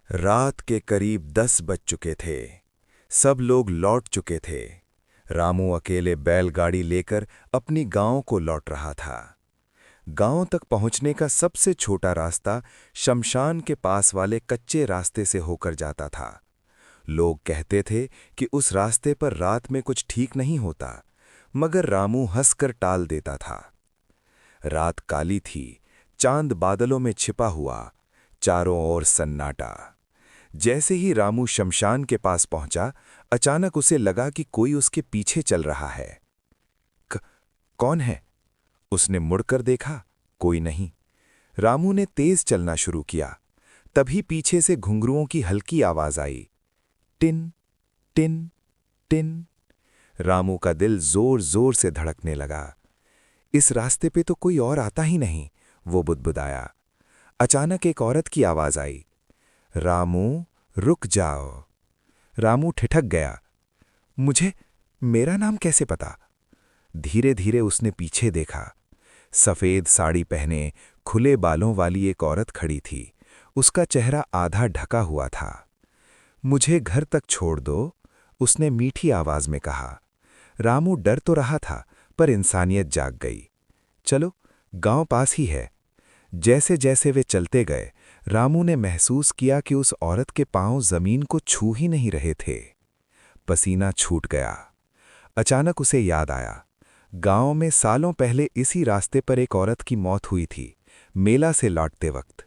रात के करीब 10 बज चुके थे। सब लोग लौट चुके थे। रामू अकेले बैलगाड़ी लेकर अपनी गांव को लौट रहा था। गांव तक पहुंचने का सबसे छोटा रास्ता शमशान के पास वाले कच्चे रास्ते से होकर जाता था। लोग कहते थे कि उस रास्ते पर रात में कुछ ठीक नहीं होता, मगर रामू हंसकर टाल देता था। रात काली थी, चांद बादलों में छिपा हुआ, चारों ओर सन्नाटा। जैसे ही रामू शमशान के पास पहुंचा, अचानक उसे लगा कि कोई उसके पीछे चल रहा है। कौन है? उसने मुड़कर देखा, कोई नहीं। रामू ने तेज चलना शुरू किया। तभी पीछे से घुंघरुओं की हल्की आवाज आई, टिन टिन टिन। रामू का दिल जोर जोर से धड़कने लगा। इस रास्ते पे तो कोई और आता ही नहीं, वो बुदबुदाया। अचानक एक औरत की आवाज आई, रामू रुक जाओ। रामू ठिठक गया। मेरा नाम कैसे पता? धीरे धीरे उसने पीछे देखा। सफेद साड़ी पहने, खुले बालों वाली एक औरत खड़ी थी। उसका चेहरा आधा ढका हुआ था। मुझे घर तक छोड़ दो, उसने मीठी आवाज में कहा। रामू डर तो रहा था, पर इंसानियत जाग गई। चलो, गांव पास ही है। जैसे जैसे वे चलते गए, रामू ने महसूस किया कि उस औरत के पांव जमीन को छू ही नहीं रहे थे। पसीना छूट गया। अचानक उसे याद आया, गांव में सालों पहले इसी रास्ते पर एक औरत की मौत हुई थी, मेला से लौटते वक्त।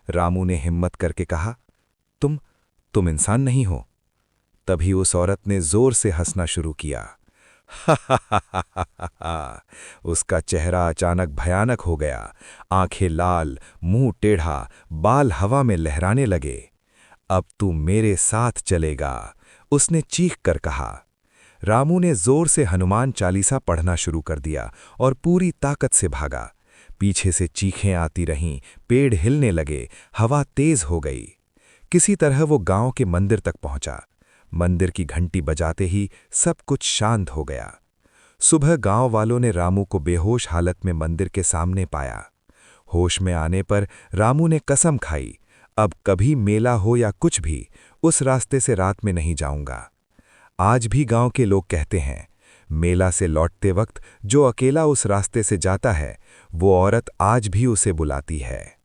रामू ने हिम्मत करके कहा, तुम इंसान नहीं हो। तभी उस औरत ने जोर से हंसना शुरू किया। उसका चेहरा अचानक भयानक हो गया। आंखें लाल, मुंह टेढ़ा, बाल हवा में लहराने लगे। अब तू मेरे साथ चलेगा, उसने चीख कर कहा। रामू ने जोर से हनुमान चालीसा पढ़ना शुरू कर दिया और पूरी ताकत से भागा। पीछे से चीखें आती रहीं, पेड़ हिलने लगे, हवा तेज हो गई। किसी तरह वो गांव के मंदिर तक पहुंचा। मंदिर की घंटी बजाते ही सब कुछ शांत हो गया। सुबह गांव वालों ने रामू को बेहोश हालत में मंदिर के सामने पाया। होश में आने पर रामू ने कसम खाई, अब कभी मेला हो या कुछ भी, उस रास्ते से रात में नहीं जाऊंगा। आज भी गांव के लोग कहते हैं, मेला से लौटते वक्त जो अकेला उस रास्ते से जाता है, वो औरत आज भी उसे बुलाती है।